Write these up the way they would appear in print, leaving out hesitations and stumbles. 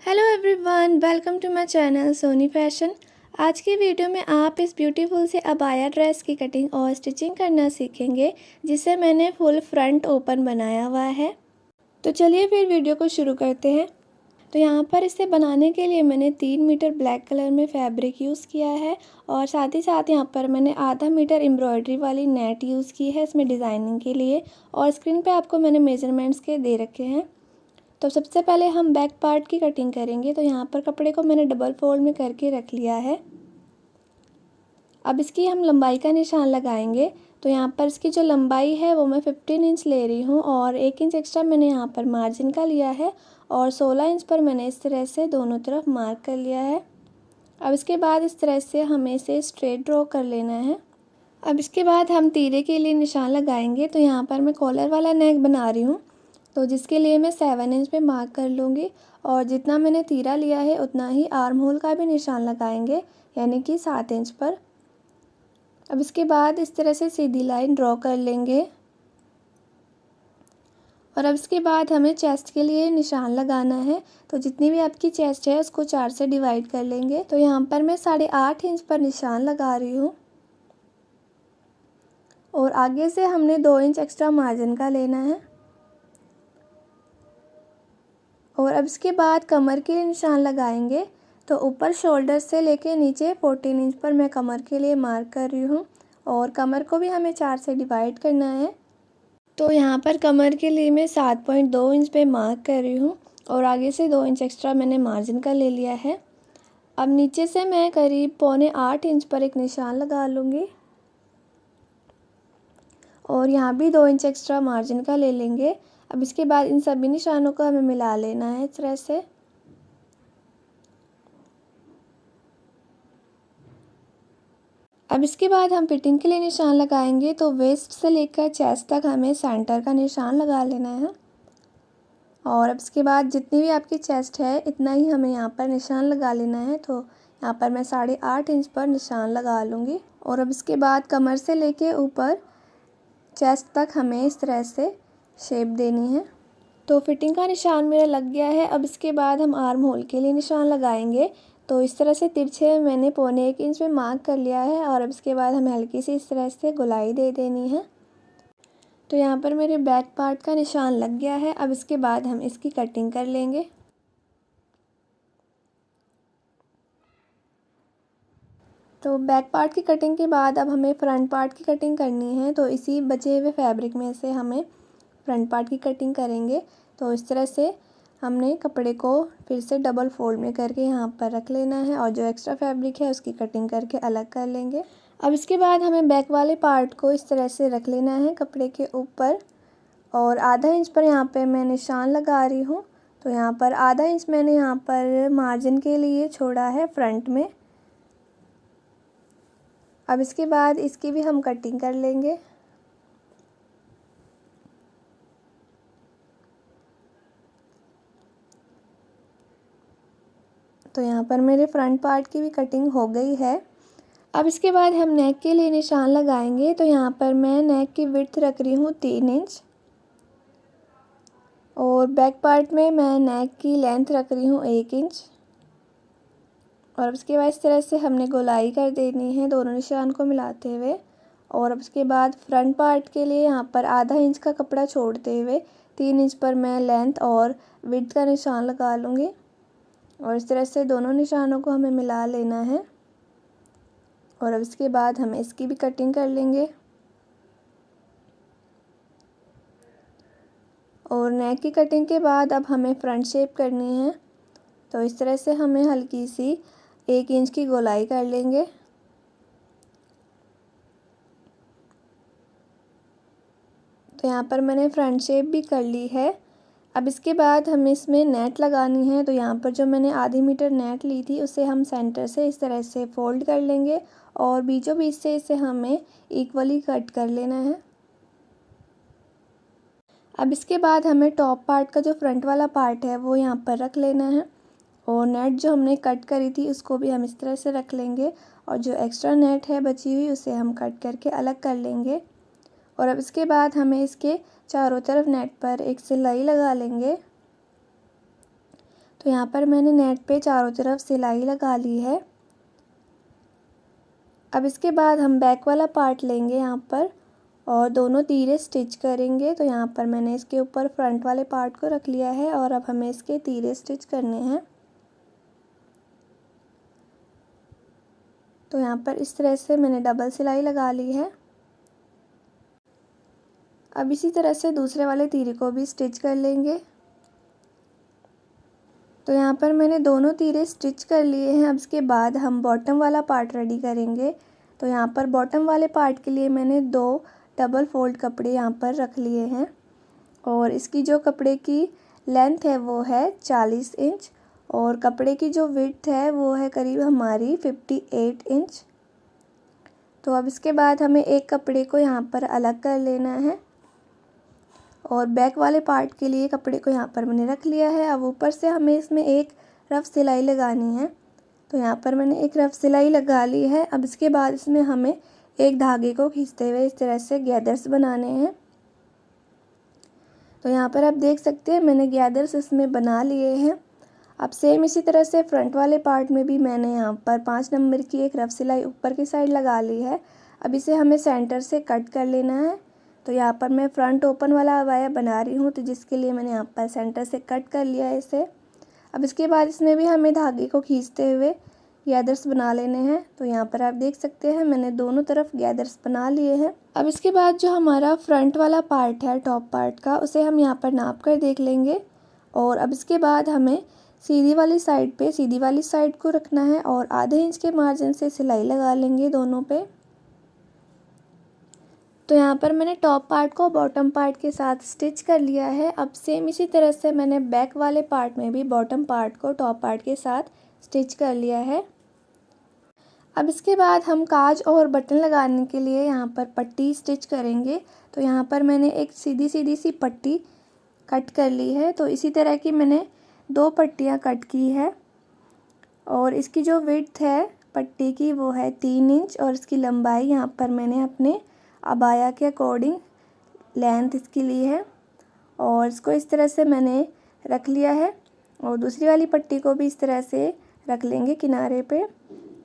Hello everyone, welcome to my channel Soni fashion. आज की video में आप इस ब्यूटीफुल से अबाया ड्रेस की कटिंग और स्टिचिंग करना सीखेंगे, जिसे मैंने फुल फ्रंट ओपन बनाया हुआ है। तो चलिए फिर वीडियो को शुरू करते हैं। तो यहाँ पर इसे बनाने के लिए मैंने 3 मीटर ब्लैक कलर में फैब्रिक यूज़ किया है और साथ ही साथ यहाँ पर मैंने आधा मीटर एम्ब्रॉयडरी वाली नेट यूज़ की है इसमें डिज़ाइनिंग के लिए, और स्क्रीन पे आपको मैंने मेजरमेंट्स के दे रखे हैं। तो सबसे पहले हम बैक पार्ट की कटिंग करेंगे। तो यहाँ पर कपड़े को मैंने डबल फोल्ड में करके रख लिया है। अब इसकी हम लंबाई का निशान लगाएंगे। तो यहाँ पर इसकी जो लंबाई है वो मैं 15 इंच ले रही हूँ और 1 इंच एक्स्ट्रा मैंने यहाँ पर मार्जिन का लिया है और 16 इंच पर मैंने इस तरह से दोनों तरफ मार्क कर लिया है। अब इसके बाद इस तरह से हमें इसे स्ट्रेट ड्रॉ कर लेना है। अब इसके बाद हम तीरे के लिए निशान लगाएंगे। तो यहाँ पर मैं कॉलर वाला नेक बना रही हूँ, तो जिसके लिए मैं 7 इंच पे मार्क कर लूँगी और जितना मैंने तीरा लिया है उतना ही आर्म होल का भी निशान लगाएंगे, यानी कि 7 इंच पर। अब इसके बाद इस तरह से सीधी लाइन ड्रॉ कर लेंगे और अब इसके बाद हमें चेस्ट के लिए निशान लगाना है। तो जितनी भी आपकी चेस्ट है उसको 4 से डिवाइड कर लेंगे। तो यहाँ पर मैं 8.5 इंच पर निशान लगा रही हूँ और आगे से हमने 2 इंच एक्स्ट्रा मार्जिन का लेना है। और अब इसके बाद कमर के लिए निशान लगाएंगे। तो ऊपर शोल्डर से लेके नीचे 14 इंच पर मैं कमर के लिए मार्क कर रही हूँ और कमर को भी हमें 4 से डिवाइड करना है। तो यहाँ पर कमर के लिए मैं 7.2 इंच पे मार्क कर रही हूँ और आगे से 2 इंच एक्स्ट्रा मैंने मार्जिन का ले लिया है। अब नीचे से मैं करीब 7.25 इंच पर एक निशान लगा लूँगी और यहाँ भी 2 इंच एक्स्ट्रा मार्जिन का ले लेंगे। अब इसके बाद इन सभी निशानों को हमें मिला लेना है इस तरह से। अब इसके बाद हम फिटिंग के लिए निशान लगाएंगे। तो वेस्ट से लेकर चेस्ट तक हमें सेंटर का निशान लगा लेना है और अब इसके बाद जितनी भी आपकी चेस्ट है इतना ही हमें यहाँ पर निशान लगा लेना है। तो यहाँ पर मैं 8.5 इंच पर निशान लगा लूँगी और अब इसके बाद कमर से लेके ऊपर चेस्ट तक हमें इस तरह से शेप देनी है। तो फिटिंग का निशान मेरा लग गया है। अब इसके बाद हम आर्म होल के लिए निशान लगाएंगे। तो इस तरह से तिरछे मैंने 1.25 इंच में मार्क कर लिया है और अब इसके बाद हमें हल्की सी इस तरह से गोलाई दे देनी है। तो यहाँ पर मेरे बैक पार्ट का निशान लग गया है। अब इसके बाद हम इसकी कटिंग कर लेंगे। तो बैक पार्ट की कटिंग के बाद अब हमें फ्रंट पार्ट की कटिंग करनी है। तो इसी बचे हुए फैब्रिक में से हमें फ्रंट पार्ट की कटिंग करेंगे। तो इस तरह से हमने कपड़े को फिर से डबल फोल्ड में करके यहाँ पर रख लेना है और जो एक्स्ट्रा फैब्रिक है उसकी कटिंग करके अलग कर लेंगे। अब इसके बाद हमें बैक वाले पार्ट को इस तरह से रख लेना है कपड़े के ऊपर और आधा इंच पर यहाँ पे मैं निशान लगा रही हूँ। तो यहाँ पर आधा इंच मैंने यहाँ पर मार्जिन के लिए छोड़ा है फ्रंट में। अब इसके बाद इसकी भी हम कटिंग कर लेंगे। तो यहाँ पर मेरे फ्रंट पार्ट की भी कटिंग हो गई है। अब इसके बाद हम नेक के लिए निशान लगाएंगे। तो यहाँ पर मैं नेक की विड्थ रख रही हूँ 3 इंच और बैक पार्ट में मैं नेक की लेंथ रख रही हूँ 1 इंच और उसके बाद इस तरह से हमने गोलाई कर देनी है दोनों निशान को मिलाते हुए। और अब उसके बाद फ्रंट पार्ट के लिए यहाँ पर आधा इंच का कपड़ा छोड़ते हुए 3 इंच पर मैं लेंथ और विड्थ का निशान लगा लूँगी और इस तरह से दोनों निशानों को हमें मिला लेना है और अब इसके बाद हम इसकी भी कटिंग कर लेंगे। और नेक की कटिंग के बाद अब हमें फ्रंट शेप करनी है। तो इस तरह से हमें हल्की सी 1 इंच की गोलाई कर लेंगे। तो यहाँ पर मैंने फ्रंट शेप भी कर ली है। अब इसके बाद हमें इसमें नेट लगानी है। तो यहाँ पर जो मैंने आधी मीटर नेट ली थी उसे हम सेंटर से इस तरह से फोल्ड कर लेंगे और बीचों बीच से इसे हमें इक्वली कट कर लेना है। अब इसके बाद हमें टॉप पार्ट का जो फ्रंट वाला पार्ट है वो यहाँ पर रख लेना है और नेट जो हमने कट करी थी उसको भी हम इस तरह से रख लेंगे और जो एक्स्ट्रा नेट है बची हुई उसे हम कट करके अलग कर लेंगे। और अब इसके बाद हमें इसके चारों तरफ नेट पर एक सिलाई लगा लेंगे। तो यहाँ पर मैंने नेट पे चारों तरफ सिलाई लगा ली है। अब इसके बाद हम बैक वाला पार्ट लेंगे यहाँ पर और दोनों तीरे स्टिच करेंगे। तो यहाँ पर मैंने इसके ऊपर फ्रंट वाले पार्ट को रख लिया है और अब हमें इसके तीरे स्टिच करने हैं। तो यहाँ पर इस तरह से मैंने डबल सिलाई लगा ली है। अब इसी तरह से दूसरे वाले तीरे को भी स्टिच कर लेंगे। तो यहाँ पर मैंने दोनों तीरे स्टिच कर लिए हैं। अब इसके बाद हम बॉटम वाला पार्ट रेडी करेंगे। तो यहाँ पर बॉटम वाले पार्ट के लिए मैंने 2 डबल फोल्ड कपड़े यहाँ पर रख लिए हैं और इसकी जो कपड़े की लेंथ है वो है 40 इंच और कपड़े की जो विड्थ है वो है करीब हमारी 58 इंच। तो अब इसके बाद हमें एक कपड़े को यहाँ पर अलग कर लेना है और बैक वाले पार्ट के लिए कपड़े को यहाँ पर मैंने रख लिया है। अब ऊपर से हमें इसमें एक रफ़ सिलाई लगानी है। तो यहाँ पर मैंने एक रफ़ सिलाई लगा ली है। अब इसके बाद इसमें हमें एक धागे को खींचते हुए इस तरह से गैदर्स बनाने हैं। तो यहाँ पर आप देख सकते हैं मैंने गैदर्स इसमें बना लिए हैं। अब सेम इसी तरह से फ्रंट वाले पार्ट में भी मैंने यहाँ पर 5 नंबर की एक रफ़ सिलाई ऊपर की साइड लगा ली है। अब इसे हमें सेंटर से कट कर लेना है। तो यहाँ पर मैं फ्रंट ओपन वाला अबाया बना रही हूँ, तो जिसके लिए मैंने यहाँ पर सेंटर से कट कर लिया है इसे। अब इसके बाद इसमें भी हमें धागे को खींचते हुए गैदर्स बना लेने हैं। तो यहाँ पर आप देख सकते हैं मैंने दोनों तरफ गैदर्स बना लिए हैं। अब इसके बाद जो हमारा फ्रंट वाला पार्ट है टॉप पार्ट का, उसे हम यहाँ पर नाप कर देख लेंगे और अब इसके बाद हमें सीधी वाली साइड पे सीधी वाली साइड को रखना है और आधे इंच के मार्जिन से सिलाई लगा लेंगे दोनों पे। तो यहाँ पर मैंने टॉप पार्ट को बॉटम पार्ट के साथ स्टिच कर लिया है। अब सेम इसी तरह से मैंने बैक वाले पार्ट में भी बॉटम पार्ट को टॉप पार्ट के साथ स्टिच कर लिया है। अब इसके बाद हम काज और बटन लगाने के लिए यहाँ पर पट्टी स्टिच करेंगे। तो यहाँ पर मैंने एक सीधी सीधी सी पट्टी कट कर ली है। तो इसी तरह की मैंने 2 पट्टियाँ कट की है और इसकी जो विड्थ है पट्टी की वो है 3 इंच और इसकी लंबाई यहाँ पर मैंने अपने अबाया के अकॉर्डिंग लेंथ इसकी ली है और इसको इस तरह से मैंने रख लिया है और दूसरी वाली पट्टी को भी इस तरह से रख लेंगे किनारे पे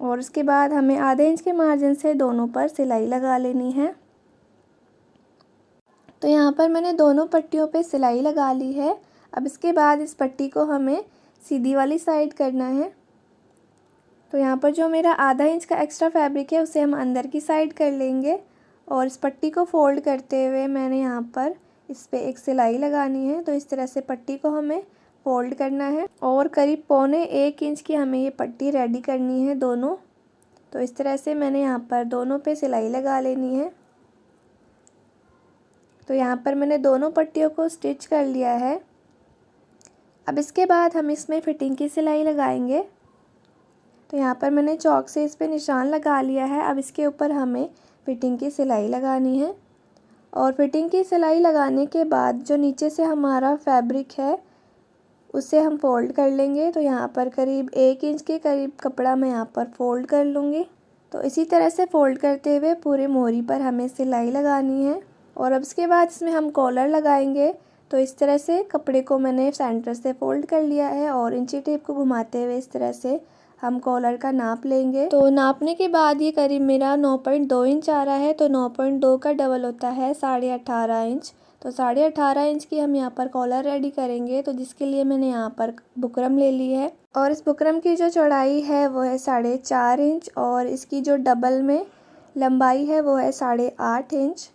और उसके बाद हमें आधे इंच के मार्जिन से दोनों पर सिलाई लगा लेनी है। तो यहाँ पर मैंने दोनों पट्टियों पे सिलाई लगा ली है। अब इसके बाद इस पट्टी को हमें सीधी वाली साइड करना है। तो यहाँ पर जो मेरा आधा इंच का एक्स्ट्रा फैब्रिक है उसे हम अंदर की साइड कर लेंगे और इस पट्टी को फोल्ड करते हुए मैंने यहाँ पर इस पे एक सिलाई लगानी है। तो इस तरह से पट्टी को हमें फोल्ड करना है और करीब 1.25 इंच की हमें ये पट्टी रेडी करनी है दोनों। तो इस तरह से मैंने यहाँ पर दोनों पे सिलाई लगा लेनी है। तो यहाँ पर मैंने दोनों पट्टियों को स्टिच कर लिया है। अब इसके बाद हम इसमें फिटिंग की सिलाई लगाएंगे। तो यहाँ पर मैंने चॉक से इस पे निशान लगा लिया है। अब इसके ऊपर हमें फिटिंग की सिलाई लगानी है और फिटिंग की सिलाई लगाने के बाद जो नीचे से हमारा फैब्रिक है उसे हम फोल्ड कर लेंगे। तो यहाँ पर करीब 1 इंच के करीब कपड़ा मैं यहाँ पर फोल्ड कर लूँगी। तो इसी तरह से फोल्ड करते हुए पूरे मोहरी पर हमें सिलाई लगानी है और अब इसके बाद इसमें हम कॉलर लगाएंगे। तो इस तरह से कपड़े को मैंने सेंटर से फोल्ड कर लिया है और इंची टेप को घुमाते हुए इस तरह से हम कॉलर का नाप लेंगे। तो नापने के बाद ये करीब मेरा 9.2 इंच आ रहा है। तो 9.2 का डबल होता है 18.5 इंच। तो 18.5 इंच की हम यहाँ पर कॉलर रेडी करेंगे। तो जिसके लिए मैंने यहाँ पर बुकरम ले ली है और इस बुकरम की जो चौड़ाई है वो है 4.5 इंच और इसकी जो डबल में लंबाई है वो है 8.5 इंच।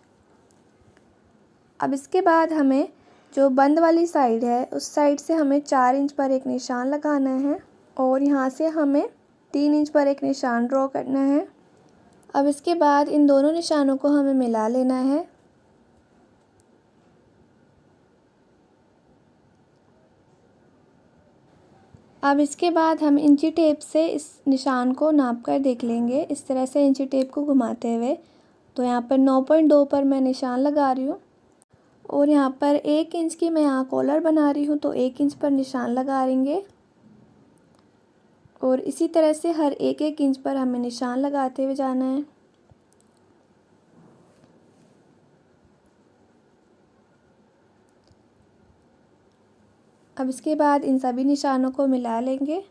अब इसके बाद हमें जो बंद वाली साइड है उस साइड से हमें 4 इंच पर एक निशान लगाना है और यहाँ से हमें 3 इंच पर एक निशान ड्रॉ करना है। अब इसके बाद इन दोनों निशानों को हमें मिला लेना है। अब इसके बाद हम इंची टेप से इस निशान को नाप कर देख लेंगे, इस तरह से इंची टेप को घुमाते हुए। तो यहाँ पर 9.2 पर मैं निशान लगा रही हूँ और यहाँ पर 1 इंच की मैं यहाँ कॉलर बना रही हूँ। तो 1 इंच पर निशान लगाएंगे और इसी तरह से हर एक इंच पर हमें निशान लगाते हुए जाना है। अब इसके बाद इन सभी निशानों को मिला लेंगे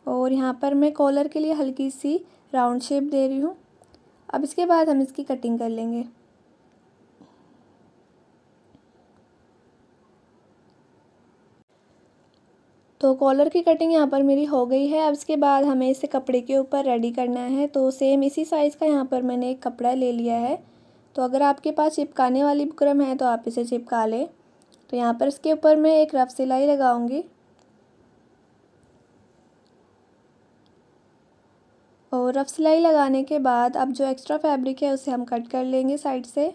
और यहाँ पर मैं कॉलर के लिए हल्की सी राउंड शेप दे रही हूँ। अब इसके बाद हम इसकी कटिंग कर लेंगे। तो कॉलर की कटिंग यहाँ पर मेरी हो गई है। अब इसके बाद हमें इसे कपड़े के ऊपर रेडी करना है। तो सेम इसी साइज़ का यहाँ पर मैंने एक कपड़ा ले लिया है। तो अगर आपके पास चिपकाने वाली बुकरम है तो आप इसे चिपका लें। तो यहाँ पर इसके ऊपर मैं एक रफ सिलाई लगाऊंगी और रफ सिलाई लगाने के बाद अब जो एक्स्ट्रा फैब्रिक है उसे हम कट कर लेंगे साइड से।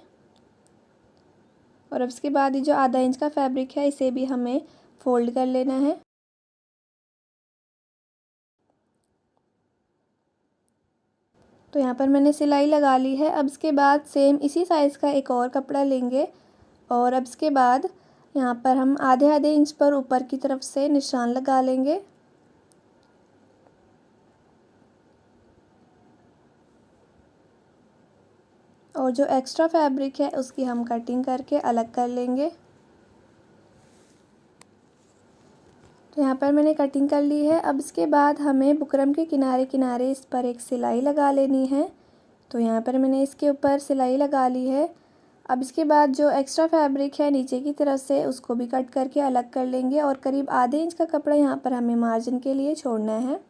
और अब इसके बाद ये जो आधा इंच का फैब्रिक है इसे भी हमें फोल्ड कर लेना है। तो यहाँ पर मैंने सिलाई लगा ली है। अब इसके बाद सेम इसी साइज़ का एक और कपड़ा लेंगे और अब इसके बाद यहाँ पर हम आधे आधे इंच पर ऊपर की तरफ से निशान लगा लेंगे। और जो एक्स्ट्रा फैब्रिक है उसकी हम कटिंग करके अलग कर लेंगे। तो यहाँ पर मैंने कटिंग कर ली है। अब इसके बाद हमें बुकरम के किनारे किनारे इस पर एक सिलाई लगा लेनी है। तो यहाँ पर मैंने इसके ऊपर सिलाई लगा ली है। अब इसके बाद जो एक्स्ट्रा फैब्रिक है नीचे की तरफ से उसको भी कट करके अलग कर लेंगे और करीब आधे इंच का कपड़ा यहाँ पर हमें मार्जिन के लिए छोड़ना है।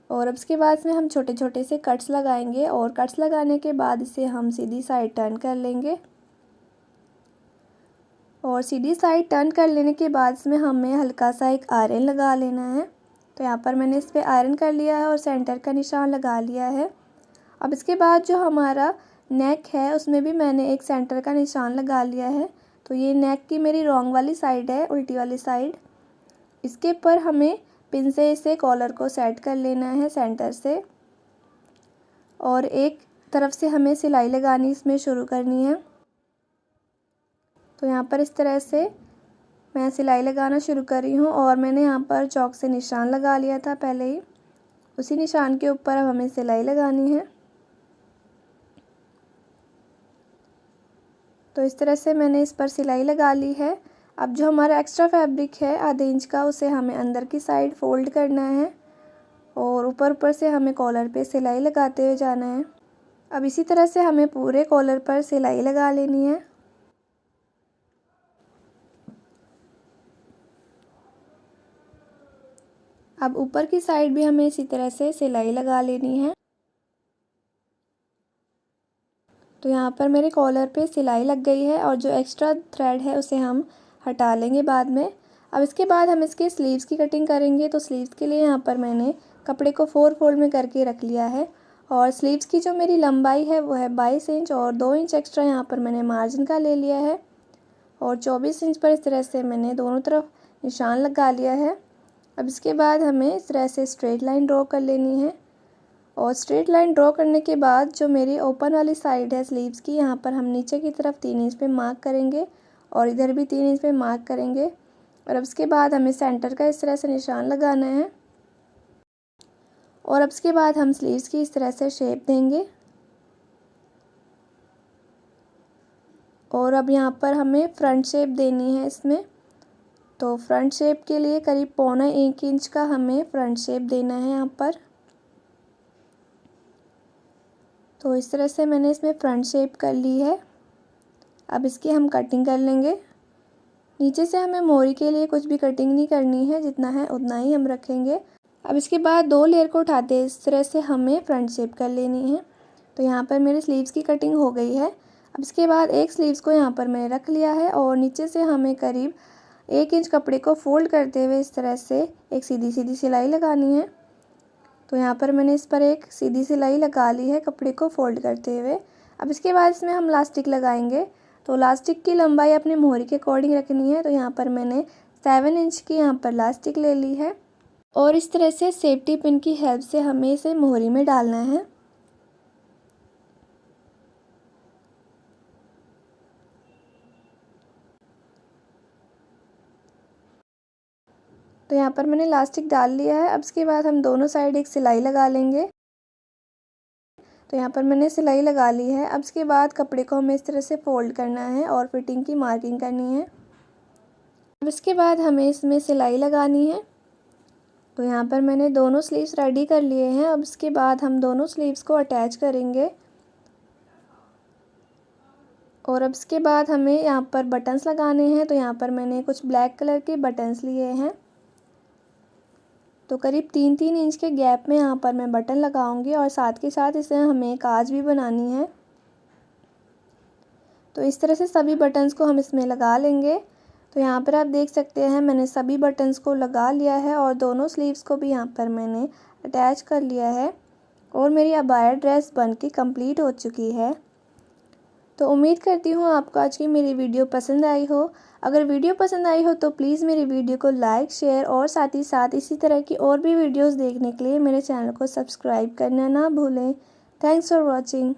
और अब इसके बाद इसमें हम छोटे छोटे से कट्स लगाएंगे और कट्स लगाने के बाद इसे हम सीधी साइड टर्न कर लेंगे। और सीधी साइड टर्न कर लेने के बाद इसमें हमें हल्का सा एक आयरन लगा लेना है। तो यहाँ पर मैंने इस पर आयरन कर लिया है और सेंटर का निशान लगा लिया है। अब इसके बाद जो हमारा नेक है उसमें भी मैंने एक सेंटर का निशान लगा लिया है। तो ये नेक की मेरी रॉन्ग वाली साइड है, उल्टी वाली साइड। इसके ऊपर हमें पिन से इसे कॉलर को सेट कर लेना है सेंटर से और एक तरफ से हमें सिलाई लगानी इसमें शुरू करनी है। तो यहाँ पर इस तरह से मैं सिलाई लगाना शुरू कर रही हूँ और मैंने यहाँ पर चॉक से निशान लगा लिया था पहले ही। उसी निशान के ऊपर अब हमें सिलाई लगानी है। तो इस तरह से मैंने इस पर सिलाई लगा ली है। अब जो हमारा एक्स्ट्रा फैब्रिक है आधे इंच का उसे हमें अंदर की साइड फोल्ड करना है और ऊपर ऊपर से हमें कॉलर पे सिलाई लगाते हुए जाना है। अब इसी तरह से हमें पूरे कॉलर पर सिलाई लगा लेनी है। अब ऊपर की साइड भी हमें इसी तरह से सिलाई लगा लेनी है। तो यहाँ पर मेरे कॉलर पे सिलाई लग गई है और जो एक्स्ट्रा थ्रेड है उसे हम हटा लेंगे बाद में। अब इसके बाद हम इसके स्लीव्स की कटिंग करेंगे। तो स्लीव्स के लिए यहाँ पर मैंने कपड़े को 4 फोल्ड में करके रख लिया है और स्लीव्स की जो मेरी लंबाई है वो है 22 इंच और 2 इंच एक्स्ट्रा यहाँ पर मैंने मार्जिन का ले लिया है और 24 इंच पर इस तरह से मैंने दोनों तरफ निशान लगा लिया है। अब इसके बाद हमें इस तरह से स्ट्रेट लाइन ड्रॉ कर लेनी है और स्ट्रेट लाइन ड्रॉ करने के बाद जो मेरी ओपन वाली साइड है स्लीव्स की यहाँ पर हम नीचे की तरफ 3 इंच पे मार्क करेंगे और इधर भी 3 इंच पे मार्क करेंगे। और अब इसके बाद हमें सेंटर का इस तरह से निशान लगाना है और अब इसके बाद हम स्लीव्स की इस तरह से शेप देंगे। और अब यहाँ पर हमें फ्रंट शेप देनी है इसमें। तो फ्रंट शेप के लिए करीब 1.25 इंच का हमें फ्रंट शेप देना है यहाँ पर। तो इस तरह से मैंने इसमें फ्रंट शेप कर ली है। अब इसकी हम कटिंग कर लेंगे। नीचे से हमें मोरी के लिए कुछ भी कटिंग नहीं करनी है, जितना है उतना ही हम रखेंगे। अब इसके बाद 2 लेयर को उठाते इस तरह से हमें फ्रंट शेप कर लेनी है। तो यहाँ पर मेरे स्लीव्स की कटिंग हो गई है। अब इसके बाद एक स्लीव्स को यहाँ पर मैंने रख लिया है और नीचे से हमें करीब 1 इंच कपड़े को फोल्ड करते हुए इस तरह से एक सीधी सीधी सिलाई लगानी है। तो यहाँ पर मैंने इस पर एक सीधी सिलाई लगा ली है कपड़े को फोल्ड करते हुए। अब इसके बाद इसमें हम लास्टिक लगाएंगे। तो लास्टिक की लंबाई अपने मोहरी के अकॉर्डिंग रखनी है। तो यहाँ पर मैंने 7 इंच की यहाँ पर लास्टिक ले ली है और इस तरह से सेफ्टी पिन की हेल्प से हमें इसे मोहरी में डालना है। तो यहाँ पर मैंने लास्टिक डाल लिया है। अब इसके बाद हम दोनों साइड एक सिलाई लगा लेंगे। तो यहाँ पर मैंने सिलाई लगा ली है। अब इसके बाद कपड़े को हमें इस तरह से फोल्ड करना है और फिटिंग की मार्किंग करनी है। अब इसके बाद हमें इसमें सिलाई लगानी है। तो यहाँ पर मैंने दोनों स्लीव्स रेडी कर लिए हैं। अब इसके बाद हम दोनों स्लीव्स को अटैच करेंगे और अब इसके बाद हमें यहाँ पर बटन्स लगाने हैं। तो यहाँ पर मैंने कुछ ब्लैक कलर के बटन्स लिए हैं। तो करीब 3-3 इंच के गैप में यहाँ पर मैं बटन लगाऊंगी और साथ के साथ इसे हमें काज भी बनानी है। तो इस तरह से सभी बटन्स को हम इसमें लगा लेंगे। तो यहाँ पर आप देख सकते हैं मैंने सभी बटन्स को लगा लिया है और दोनों स्लीव्स को भी यहाँ पर मैंने अटैच कर लिया है और मेरी अबाया ड्रेस बनके कंप्लीट हो चुकी है। तो उम्मीद करती हूँ आपको आज की मेरी वीडियो पसंद आई हो। अगर वीडियो पसंद आई हो तो प्लीज़ मेरी वीडियो को लाइक, शेयर और साथ ही साथ इसी तरह की और भी वीडियोस देखने के लिए मेरे चैनल को सब्सक्राइब करना ना भूलें। Thanks for watching.